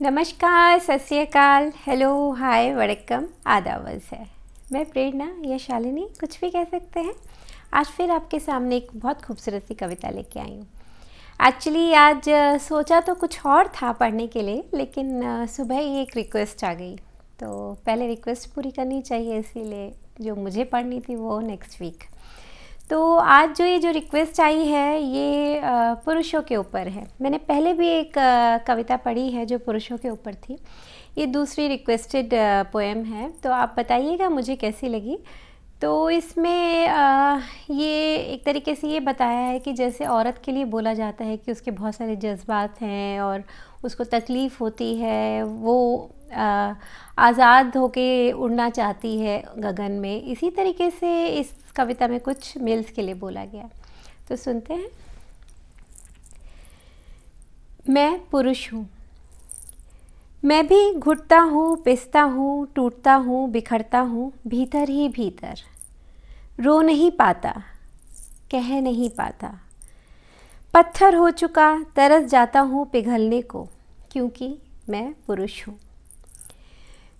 नमस्कार, सत श्री अकाल, हेलो, हाय, वड़क्कम, आदाब है। मैं प्रेरणा या शालिनी, कुछ भी कह सकते हैं। आज फिर आपके सामने एक बहुत खूबसूरत सी कविता लेके आई हूँ। एक्चुअली आज सोचा तो कुछ और था पढ़ने के लिए, लेकिन सुबह ही एक रिक्वेस्ट आ गई, तो पहले रिक्वेस्ट पूरी करनी चाहिए, इसीलिए जो मुझे पढ़नी थी वो नेक्स्ट वीक। तो आज जो रिक्वेस्ट आई है ये पुरुषों के ऊपर है। मैंने पहले भी एक कविता पढ़ी है जो पुरुषों के ऊपर थी। ये दूसरी रिक्वेस्टेड पोएम है, तो आप बताइएगा मुझे कैसी लगी। तो इसमें ये एक तरीके से ये बताया है कि जैसे औरत के लिए बोला जाता है कि उसके बहुत सारे जज्बात हैं और उसको तकलीफ़ होती है, वो आज़ाद होके उड़ना चाहती है गगन में, इसी तरीके से इस कविता में कुछ मेल्स के लिए बोला गया। तो सुनते हैं। मैं पुरुष हूँ, मैं भी घुटता हूँ, पिसता हूँ, टूटता हूँ, बिखरता हूँ, भीतर ही भीतर। रो नहीं पाता, कह नहीं पाता, पत्थर हो चुका, तरस जाता हूँ पिघलने को, क्योंकि मैं पुरुष हूँ।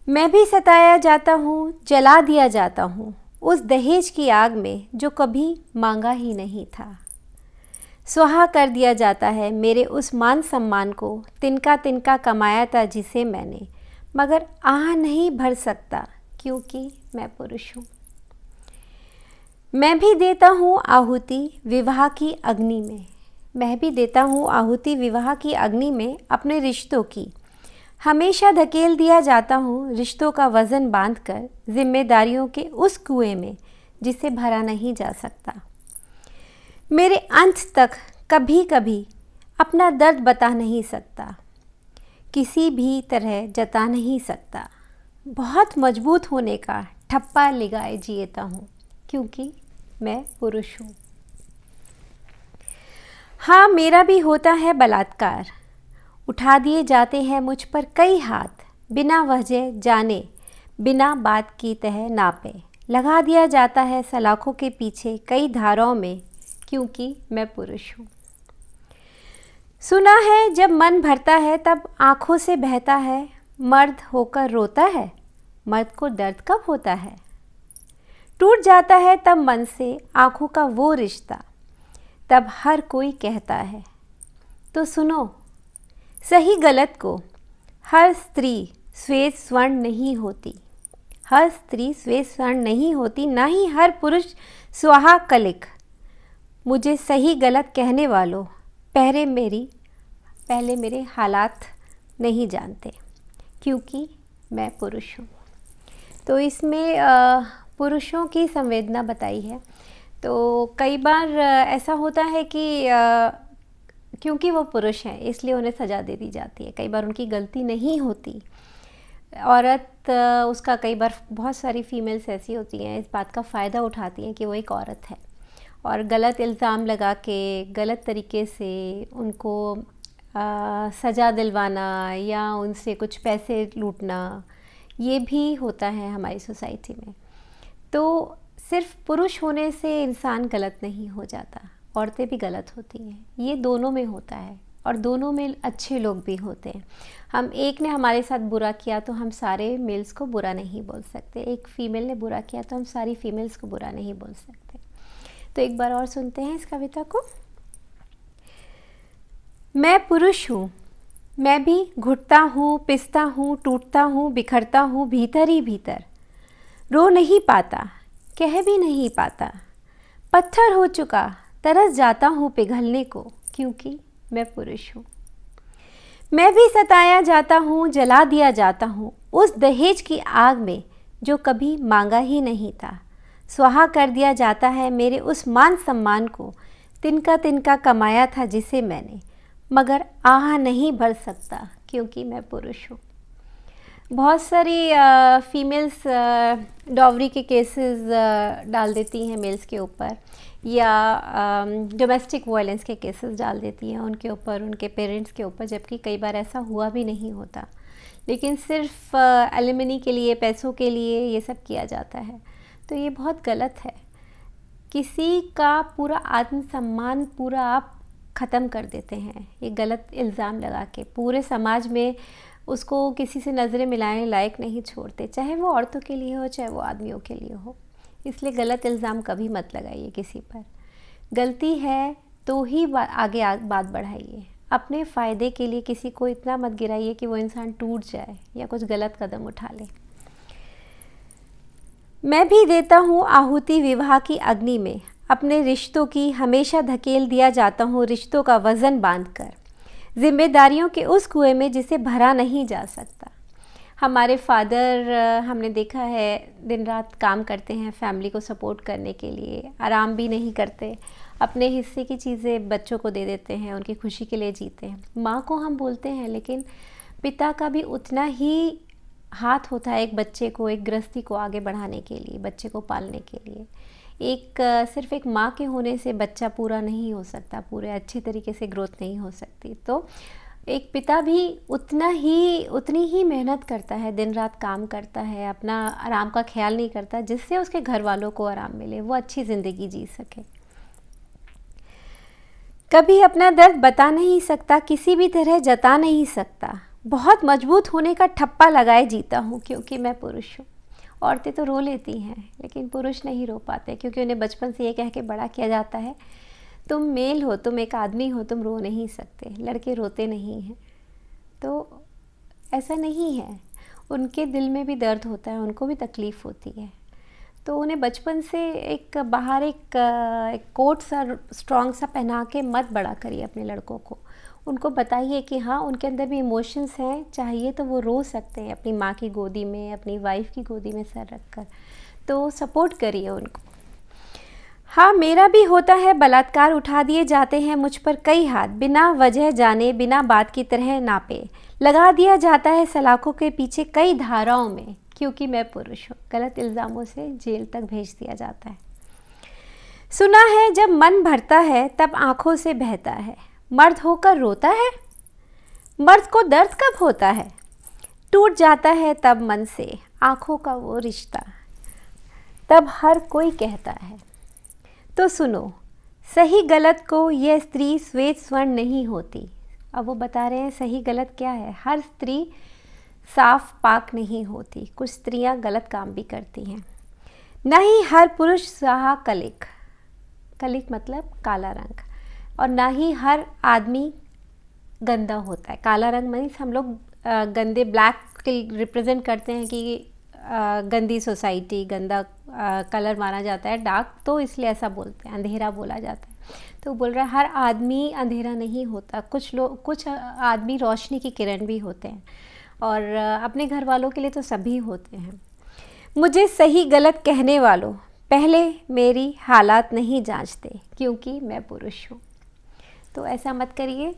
मैं भी सताया जाता हूँ, जला दिया जाता हूँ उस दहेज की आग में जो कभी मांगा ही नहीं था। सुहा कर दिया जाता है मेरे उस मान सम्मान को, तिनका तिनका कमाया था जिसे मैंने, मगर आह नहीं भर सकता क्योंकि मैं पुरुष हूँ। मैं भी देता हूँ आहुति विवाह की अग्नि में, मैं भी देता हूँ आहुति विवाह की अग्नि में अपने रिश्तों की। हमेशा धकेल दिया जाता हूँ रिश्तों का वज़न बांधकर जिम्मेदारियों के उस कुएं में जिसे भरा नहीं जा सकता। मेरे अंत तक कभी कभी अपना दर्द बता नहीं सकता, किसी भी तरह जता नहीं सकता। बहुत मजबूत होने का ठप्पा लगाए जीता हूँ क्योंकि मैं पुरुष हूँ। हाँ, मेरा भी होता है बलात्कार, उठा दिए जाते हैं मुझ पर कई हाथ, बिना वजह जाने बिना बात की तह नापे, लगा दिया जाता है सलाखों के पीछे कई धाराओं में क्योंकि मैं पुरुष हूँ। सुना है जब मन भरता है तब आँखों से बहता है, मर्द होकर रोता है, मर्द को दर्द कब होता है। टूट जाता है तब मन से आँखों का वो रिश्ता, तब हर कोई कहता है तो सुनो सही गलत को। हर स्त्री श्वेत स्वर्ण नहीं होती, हर स्त्री श्वेत स्वर्ण नहीं होती, ना ही हर पुरुष सुहा कलिक। मुझे सही गलत कहने वालों पहले मेरे हालात नहीं जानते क्योंकि मैं पुरुष हूँ। तो इसमें पुरुषों की संवेदना बताई है। तो कई बार ऐसा होता है कि क्योंकि वो पुरुष हैं इसलिए उन्हें सज़ा दे दी जाती है। कई बार उनकी गलती नहीं होती, औरत उसका कई बार बहुत सारी फीमेल्स ऐसी होती हैं इस बात का फ़ायदा उठाती हैं कि वो एक औरत है और गलत इल्ज़ाम लगा के गलत तरीके से उनको सज़ा दिलवाना या उनसे कुछ पैसे लूटना, ये भी होता है हमारी सोसाइटी में। तो सिर्फ पुरुष होने से इंसान गलत नहीं हो जाता, औरतें भी गलत होती हैं, ये दोनों में होता है और दोनों में अच्छे लोग भी होते हैं। हम एक ने हमारे साथ बुरा किया तो हम सारे मेल्स को बुरा नहीं बोल सकते, एक फ़ीमेल ने बुरा किया तो हम सारी फीमेल्स को बुरा नहीं बोल सकते। तो एक बार और सुनते हैं इस कविता को। मैं पुरुष हूँ, मैं भी घुटता हूँ, पिसता हूँ, टूटता हूँ, बिखरता हूँ, भीतर ही भीतर। रो नहीं पाता, कह भी नहीं पाता, पत्थर हो चुका, तरस जाता हूँ पिघलने को क्योंकि मैं पुरुष हूँ। मैं भी सताया जाता हूँ, जला दिया जाता हूँ उस दहेज की आग में जो कभी मांगा ही नहीं था। स्वाहा कर दिया जाता है मेरे उस मान सम्मान को, तिनका तिनका कमाया था जिसे मैंने, मगर आह नहीं भर सकता क्योंकि मैं पुरुष हूँ। बहुत सारी फीमेल्स डॉवरी के केसेस डाल देती हैं मेल्स के ऊपर, या डोमेस्टिक वायलेंस के केसेस डाल देती हैं उनके ऊपर, उनके पेरेंट्स के ऊपर, जबकि कई बार ऐसा हुआ भी नहीं होता, लेकिन सिर्फ एलिमनी के लिए, पैसों के लिए ये सब किया जाता है। तो ये बहुत गलत है। किसी का पूरा आत्मसम्मान पूरा आप ख़त्म कर देते हैं ये गलत इल्ज़ाम लगा के। पूरे समाज में उसको किसी से नज़रें मिलाने लायक नहीं छोड़ते, चाहे वो औरतों के लिए हो चाहे वो आदमियों के लिए हो। इसलिए गलत इल्ज़ाम कभी मत लगाइए किसी पर। गलती है तो ही आगे बात बढ़ाइए। अपने फ़ायदे के लिए किसी को इतना मत गिराइए कि वो इंसान टूट जाए या कुछ गलत कदम उठा ले। मैं भी देता हूँ आहुति विवाह की अग्नि में, अपने रिश्तों की हमेशा धकेल दिया जाता हूँ रिश्तों का वज़न बांधकर, जिम्मेदारियों के उस कुएं में जिसे भरा नहीं जा सकता। हमारे फादर, हमने देखा है, दिन रात काम करते हैं फैमिली को सपोर्ट करने के लिए, आराम भी नहीं करते, अपने हिस्से की चीज़ें बच्चों को दे देते हैं, उनकी खुशी के लिए जीते हैं। माँ को हम बोलते हैं, लेकिन पिता का भी उतना ही हाथ होता है एक बच्चे को, एक गृहस्थी को आगे बढ़ाने के लिए, बच्चे को पालने के लिए। सिर्फ एक माँ के होने से बच्चा पूरा नहीं हो सकता, पूरे अच्छे तरीके से ग्रोथ नहीं हो सकती। तो एक पिता भी उतनी ही मेहनत करता है, दिन रात काम करता है, अपना आराम का ख्याल नहीं करता, जिससे उसके घर वालों को आराम मिले, वो अच्छी ज़िंदगी जी सके। कभी अपना दर्द बता नहीं सकता, किसी भी तरह जता नहीं सकता, बहुत मजबूत होने का ठप्पा लगाए जीता हूँ क्योंकि मैं पुरुष हूँ। औरतें तो रो लेती हैं, लेकिन पुरुष नहीं रो पाते, क्योंकि उन्हें बचपन से ये कह के बड़ा किया जाता है, तुम मेल हो, तुम एक आदमी हो, तुम रो नहीं सकते, लड़के रोते नहीं हैं। तो ऐसा नहीं है, उनके दिल में भी दर्द होता है, उनको भी तकलीफ़ होती है। तो उन्हें बचपन से बाहर एक कोट सा स्ट्रॉन्ग सा पहना के मत बड़ा करिए अपने लड़कों को। उनको बताइए कि हाँ, उनके अंदर भी इमोशंस हैं, चाहिए तो वो रो सकते हैं अपनी माँ की गोदी में, अपनी वाइफ की गोदी में सर रख कर। तो सपोर्ट करिए उनको। हाँ, मेरा भी होता है बलात्कार, उठा दिए जाते हैं मुझ पर कई हाथ, बिना वजह जाने, बिना बात की तरह नापे, लगा दिया जाता है सलाखों के पीछे कई धाराओं में, क्योंकि मैं पुरुष हूँ। गलत इल्ज़ामों से जेल तक भेज दिया जाता है। सुना है जब मन भरता है तब आँखों से बहता है, मर्द होकर रोता है, मर्द को दर्द कब होता है, टूट जाता है तब मन से आँखों का वो रिश्ता, तब हर कोई कहता है। तो सुनो, सही गलत को यह स्त्री श्वेत स्वर्ण नहीं होती। अब वो बता रहे हैं सही गलत क्या है। हर स्त्री साफ पाक नहीं होती, कुछ स्त्रियां गलत काम भी करती हैं। न ही हर पुरुष साहा कलिक, कलिक मतलब काला रंग, और ना ही हर आदमी गंदा होता है। काला रंग मीन्स हम लोग गंदे, ब्लैक रिप्रेजेंट करते हैं कि गंदी सोसाइटी, गंदा कलर माना जाता है, डार्क, तो इसलिए ऐसा बोलते हैं, अंधेरा बोला जाता है। तो बोल रहा है हर आदमी अंधेरा नहीं होता, कुछ आदमी रोशनी की किरण भी होते हैं, और अपने घर वालों के लिए तो सभी होते हैं। मुझे सही गलत कहने वालों पहले मेरी हालात नहीं जांचते, क्योंकि मैं पुरुष हूँ। तो ऐसा मत करिए।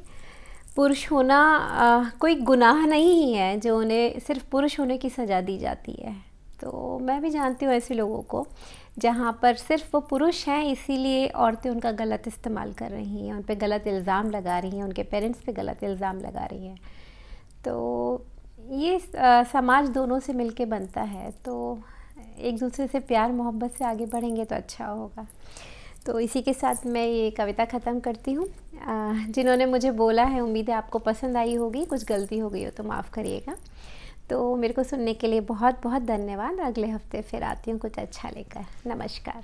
पुरुष होना कोई गुनाह नहीं है जो उन्हें सिर्फ पुरुष होने की सज़ा दी जाती है। तो मैं भी जानती हूँ ऐसे लोगों को जहाँ पर सिर्फ वो पुरुष हैं, इसीलिए औरतें उनका गलत इस्तेमाल कर रही हैं, उन पे गलत इल्ज़ाम लगा रही हैं, उनके पेरेंट्स पे गलत इल्ज़ाम लगा रही हैं। तो ये समाज दोनों से मिलके बनता है, तो एक दूसरे से प्यार मोहब्बत से आगे बढ़ेंगे तो अच्छा होगा। तो इसी के साथ मैं ये कविता ख़त्म करती हूँ। जिन्होंने मुझे बोला है, उम्मीद है आपको पसंद आई होगी, कुछ गलती हो गई हो तो माफ़ करिएगा। तो मेरे को सुनने के लिए बहुत बहुत धन्यवाद। अगले हफ्ते फिर आती हूँ कुछ अच्छा लेकर। नमस्कार।